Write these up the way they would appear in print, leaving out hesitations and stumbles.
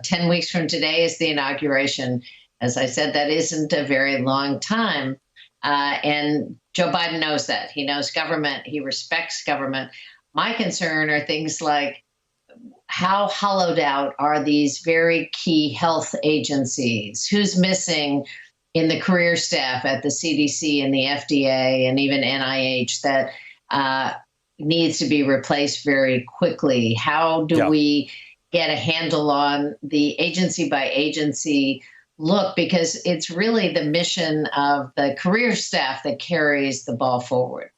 10 weeks from today is the inauguration. As I said, that isn't a very long time. And Joe Biden knows that. He knows government. He respects government. My concern are things like how hollowed out are these very key health agencies? Who's missing in the career staff at the CDC and the FDA and even NIH that needs to be replaced very quickly? How do we get a handle on the agency by agency look? Because it's really the mission of the career staff that carries the ball forward.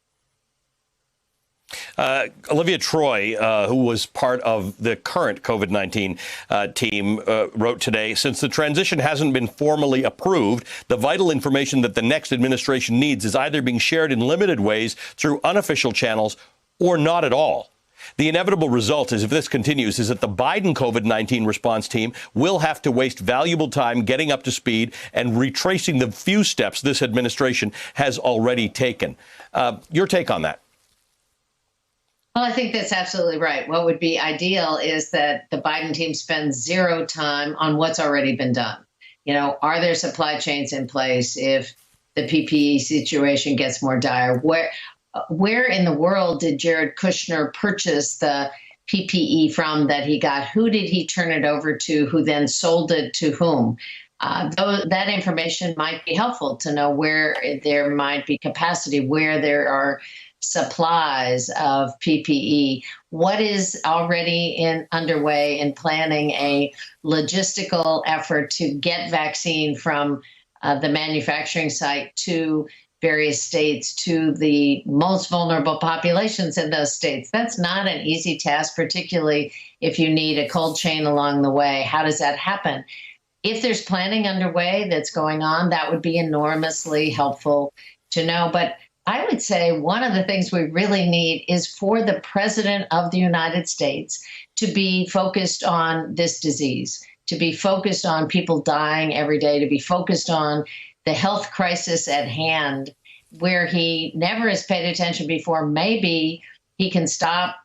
Olivia Troy, who was part of the current COVID-19 team, wrote today, since the transition hasn't been formally approved, the vital information that the next administration needs is either being shared in limited ways through unofficial channels or not at all. The inevitable result is, if this continues, is that the Biden COVID-19 response team will have to waste valuable time getting up to speed and retracing the few steps this administration has already taken. Your take on that? Well, I think that's absolutely right. What would be ideal is that the Biden team spends zero time on what's already been done. You know, are there supply chains in place if the PPE situation gets more dire? Where in the world did Jared Kushner purchase the PPE from that he got? Who did he turn it over to, who then sold it to whom? That information might be helpful to know where there might be capacity, where there are supplies of PPE. What is already underway in planning a logistical effort to get vaccine from the manufacturing site to various states, to the most vulnerable populations in those states? That's not an easy task, particularly if you need a cold chain along the way. How does that happen? If there's planning underway that's going on, that would be enormously helpful to know. But I would say one of the things we really need is for the President of the United States to be focused on this disease, to be focused on people dying every day, to be focused on the health crisis at hand, where he never has paid attention before. Maybe he can stop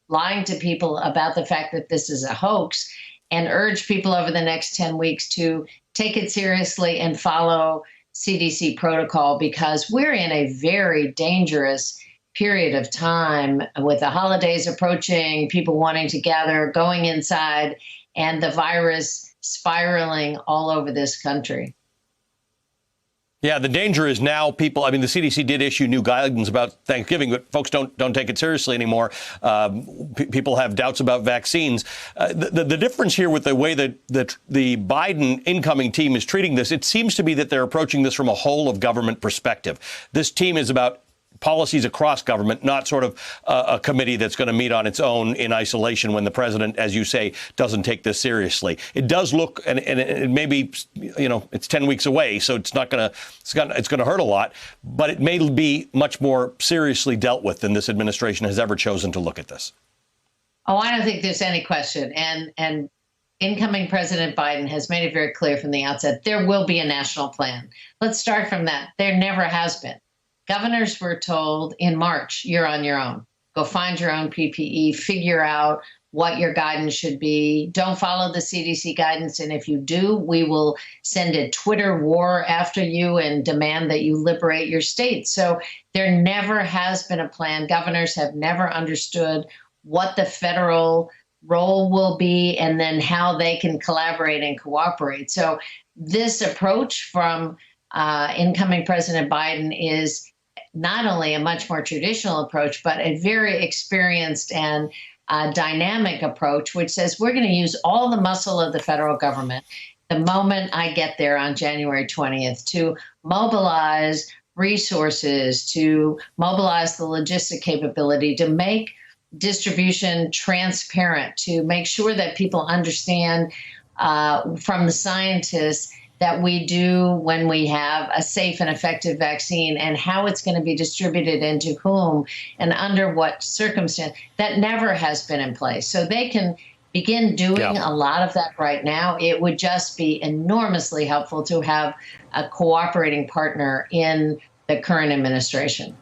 lying to people about the fact that this is a hoax and urge people over the next 10 weeks to take it seriously and follow CDC protocol, because we're in a very dangerous period of time with the holidays approaching, people wanting to gather, going inside, and the virus spiraling all over this country. Yeah, the danger is now people, I mean, the CDC did issue new guidance about Thanksgiving, but folks don't take it seriously anymore. People have doubts about vaccines. The difference here with the way that the Biden incoming team is treating this, it seems to be that they're approaching this from a whole of government perspective. This team is about policies across government, not sort of a committee that's going to meet on its own in isolation when the president, as you say, doesn't take this seriously. It does look, and it may be, you know, it's 10 weeks away, so it's going to hurt a lot, but it may be much more seriously dealt with than this administration has ever chosen to look at this. Oh, I don't think there's any question. And incoming President Biden has made it very clear from the outset, there will be a national plan. Let's start from that. There never has been. Governors were told in March, you're on your own. Go find your own PPE, figure out what your guidance should be. Don't follow the CDC guidance. And if you do, we will send a Twitter war after you and demand that you liberate your state. So there never has been a plan. Governors have never understood what the federal role will be and then how they can collaborate and cooperate. So this approach from incoming President Biden is not only a much more traditional approach, but a very experienced and dynamic approach, which says we're going to use all the muscle of the federal government the moment I get there on January 20th to mobilize resources, to mobilize the logistic capability, to make distribution transparent, to make sure that people understand from the scientists that we do when we have a safe and effective vaccine and how it's going to be distributed and to whom and under what circumstance. That never has been in place. So they can begin doing a lot of that right now. It would just be enormously helpful to have a cooperating partner in the current administration.